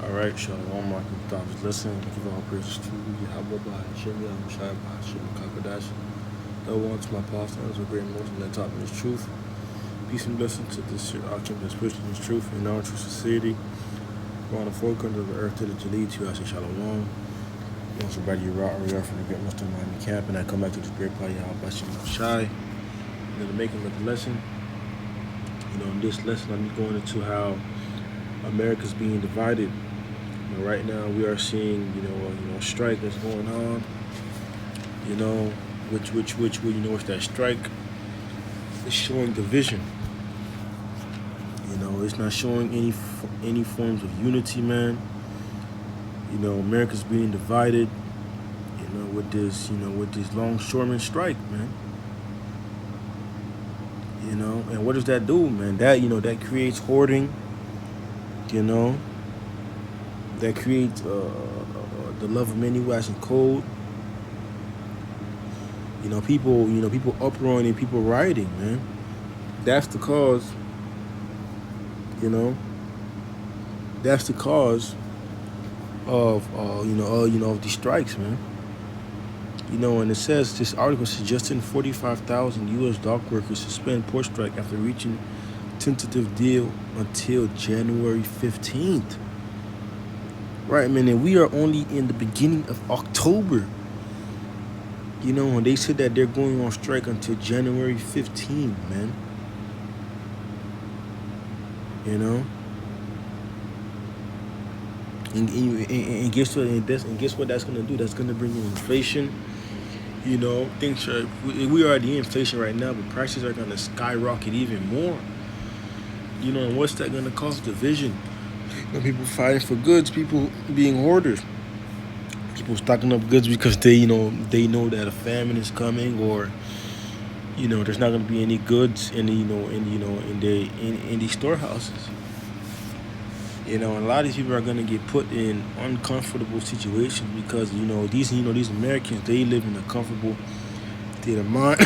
Alright, Shalom, Mark, Thomas. Listen, give all praises to you. How about Hashem, Shai, Hashem, Kakadash. The one to my pastors, a great Muslim that taught me his truth. Peace and blessings to this Akim that's preaching his truth in our true society. We're on the four corners of the earth to the Jalid to I say Shalom. Once somebody you rock, we are from the great Muslim Miami camp, and I come back to this great party, Hashem, Shai. And then the making of the lesson. In this lesson, I'm going into how America's being divided. Right now, we are seeing, a strike that's going on. Which that strike is showing division. It's not showing any forms of unity, man. America's being divided. With this longshoreman strike, man. And what does that do, man? That creates hoarding. That creates the love of many waxing cold. People uproaring and people rioting, man. That's the cause. That's the cause of these strikes, man. And it says this article suggesting 45,000 U.S. dock workers suspend port strike after reaching tentative deal until January 15th. Right, man, and we are only in the beginning of October. And they said that they're going on strike until January 15th, man. And guess what? And guess what that's gonna do? That's gonna bring in inflation. Things are we already in inflation right now, but prices are gonna skyrocket even more. And what's that gonna cause? Division. People fighting for goods, people being hoarders, people stocking up goods because they know that a famine is coming, or there's not going to be any goods in these storehouses. And a lot of these people are going to get put in uncomfortable situations because these Americans, they live in a comfortable state of mind,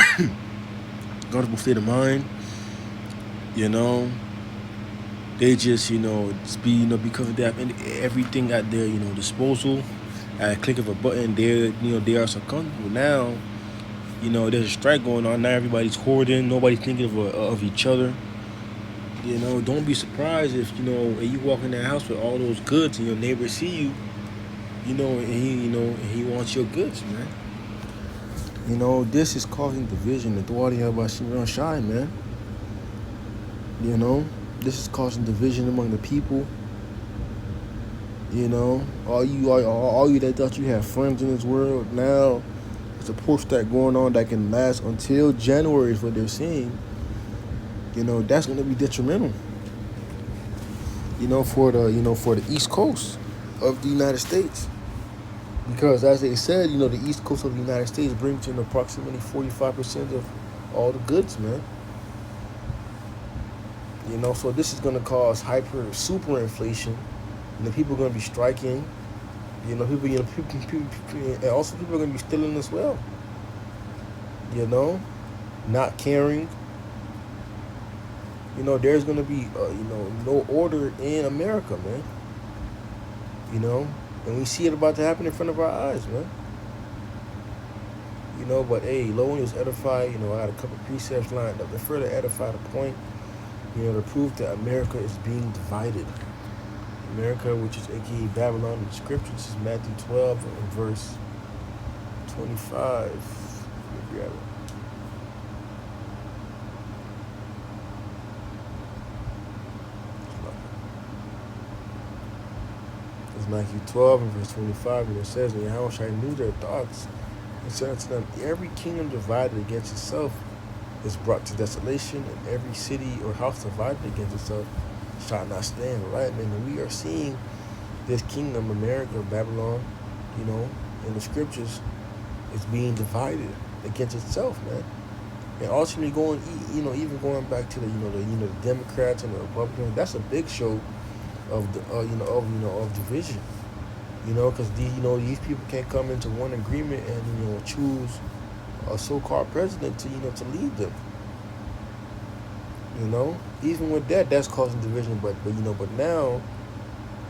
They just, because they have everything at their, disposal, at a click of a button, they are so comfortable. Now, there's a strike going on. Now everybody's hoarding. Nobody's thinking of each other. Don't be surprised if, you walk in that house with all those goods and your neighbor see you, and he wants your goods, man. This is causing division. The Dwadi Habashim Shine, man. This is causing division among the people. All you that thought you had friends in this world, now there's a push that going on that can last until January is what they're saying. That's going to be detrimental. For the East Coast of the United States, because as they said, the East Coast of the United States brings in approximately 45% of all the goods, man. So this is going to cause super inflation. People are going to be striking. People, and also people are going to be stealing as well. Not caring. There's going to be, no order in America, man. And we see it about to happen in front of our eyes, man. But hey, lo one was edified. I had a couple precepts lined up to further edify the point. To prove that America is being divided. America, which is aka Babylon in the scriptures, is Matthew 12 and verse 25. Let me grab it. It's Matthew 12 and verse 25, and it says, and Yahushua knew their thoughts, and said unto them, every kingdom divided against itself is brought to desolation, and every city or house divided against itself shall not stand. Right, man? And we are seeing this kingdom, America, Babylon, in the scriptures, is being divided against itself, man. And ultimately even going back to the Democrats and the Republicans, that's a big show of of division. Because these people can't come into one agreement and choose a so-called president to lead them. Even with that, that's causing division. But now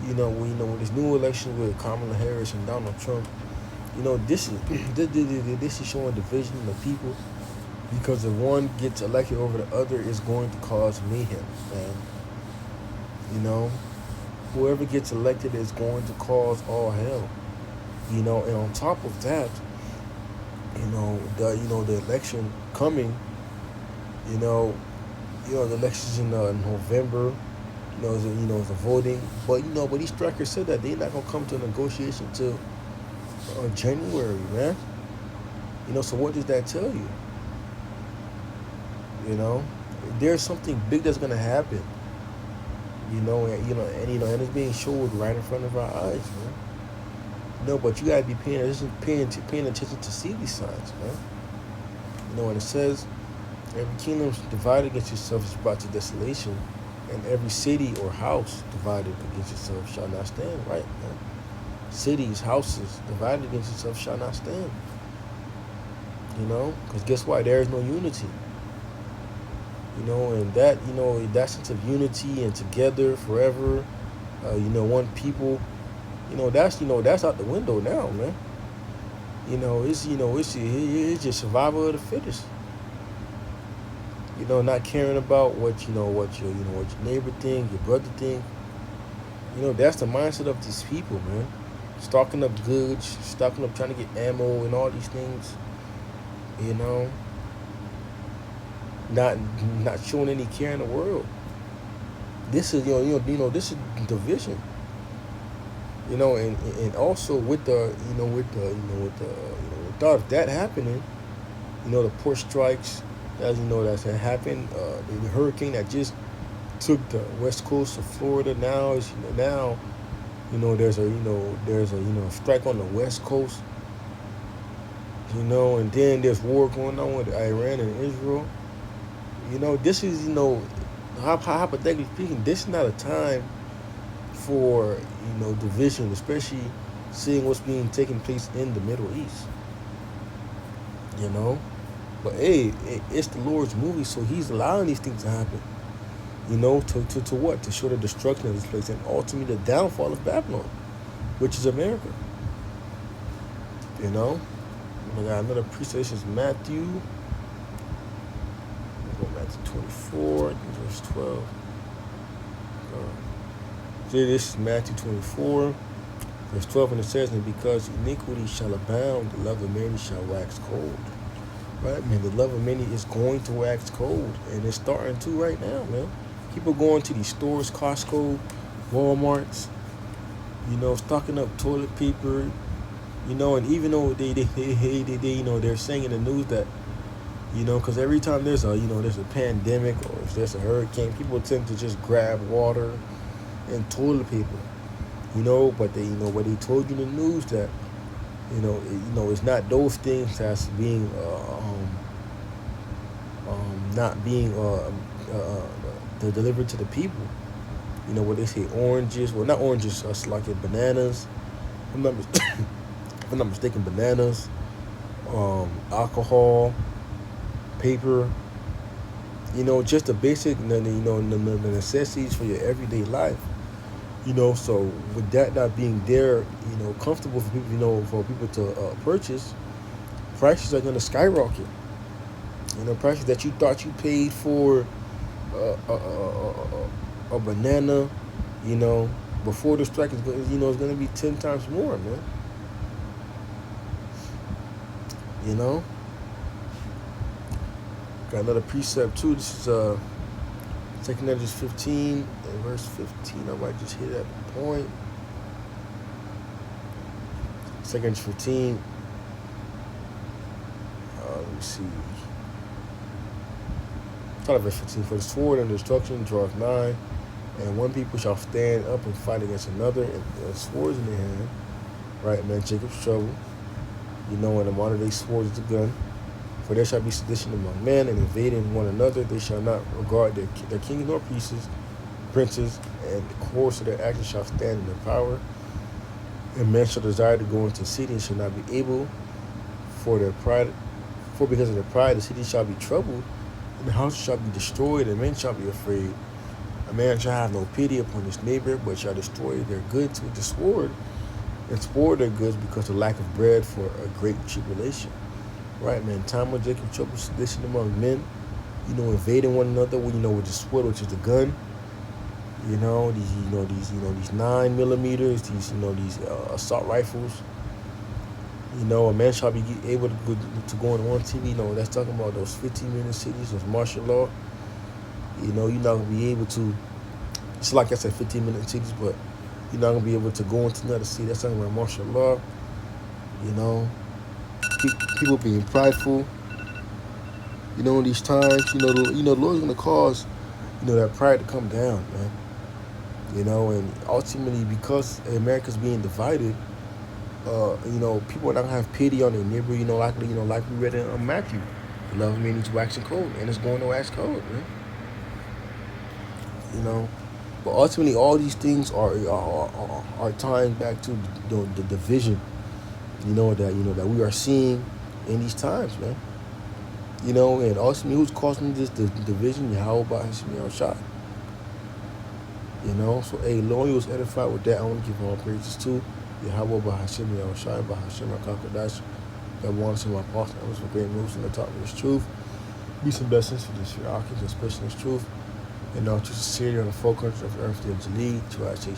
With this new election with Kamala Harris and Donald Trump, this is this is showing division in the people because if one gets elected over the other, it's going to cause mayhem, and whoever gets elected is going to cause all hell. And on top of that, the election coming, the elections in November, it's the voting, but these strikers said that they're not gonna come to a negotiation till January, man. So what does that tell you? There's something big that's gonna happen. And it's being showed right in front of our eyes, man. But you gotta be paying attention to see these signs, man. And it says, every kingdom divided against itself is brought to desolation, and every city or house divided against itself shall not stand. Right, man. Cities, houses divided against itself shall not stand. Because guess what? There is no unity. And that sense of unity and together forever, one people, that's out the window now, man. It's just survival of the fittest. Not caring about what your neighbor think, your brother think. That's the mindset of these people, man. Stocking up goods, stocking up, trying to get ammo and all these things. Not showing any care in the world. This is this is division. And also with the thought of that happening, the port strikes, as that's happened. The hurricane that just took the west coast of Florida now is there's a strike on the west coast. And then there's war going on with Iran and Israel. This is hypothetically speaking, this is not a time for division, especially seeing what's being taking place in the Middle East. But hey, it's the Lord's movie, so He's allowing these things to happen. To what? To show the destruction of this place and ultimately the downfall of Babylon, which is America. I got another precept. This is Matthew. Matthew 24, verse 12. This is Matthew 24, verse 12, and it says, and because iniquity shall abound, the love of many shall wax cold. Right, man, the love of many is going to wax cold, and it's starting to right now, man. People going to these stores, Costco, Walmarts, stocking up toilet paper, and even though they they're saying in the news that, because every time there's a pandemic or if there's a hurricane, people tend to just grab water and toilet paper, but they told you in the news that, it's not those things that's being, not being delivered to the people. Where they say oranges, well, not oranges, it's like bananas. If I'm not mistaken, bananas, alcohol, paper, just the basic, the necessities for your everyday life. So with that not being there, comfortable for people, for people to purchase, prices are going to skyrocket. Prices that you thought you paid for a banana, before the strike is going, it's going to be 10 times more, man. Got another precept too. This is 2 Corinthians 15 and verse 15. I might just hit that point. 2 Corinthians 15. Let me see. Start at verse 15. For the sword and destruction draweth nigh, and one people shall stand up and fight against another, and swords in their hand. Right, man. Jacob's trouble. And the modern day sword is a gun. For there shall be sedition among men, and invading one another. They shall not regard their kings nor princes, and the course of their actions shall stand in their power. And men shall desire to go into the city, and shall not be able, for because of their pride, the city shall be troubled, and the house shall be destroyed, and men shall be afraid. A man shall have no pity upon his neighbor, but shall destroy their goods with the sword, and spoil their goods because of lack of bread for a great tribulation. Right, man. Time of Jacob trouble sedition among men. Invading one another. With the sword, which is the gun. These 9 millimeters. These assault rifles. A man shall be able to go on TV. That's talking about those 15-minute cities, those martial law. You're not gonna be able to. It's like I said, 15-minute cities, but you're not gonna be able to go into another city. That's talking about martial law. People being prideful. In these times, the Lord's gonna cause, that pride to come down, man. And ultimately, because America's being divided, people are not gonna have pity on their neighbor. Like we read in Matthew, love me needs waxing cold, and it's going to wax cold, man. But ultimately, all these things are tying back to the division. That we are seeing in these times, man. And ultimately, who's causing this division? Yahweh by Hashem Yahushua. So Lord, you was edified with that. I want to give all praises to Yahweh by Hashem Yahushua, by Hashem HaKadosh. God wants him, my apostle, that was for great moves and the talk of his truth. Be some blessings for this year, especially his truth. And to sincerely on the four countries of earth, to lead to our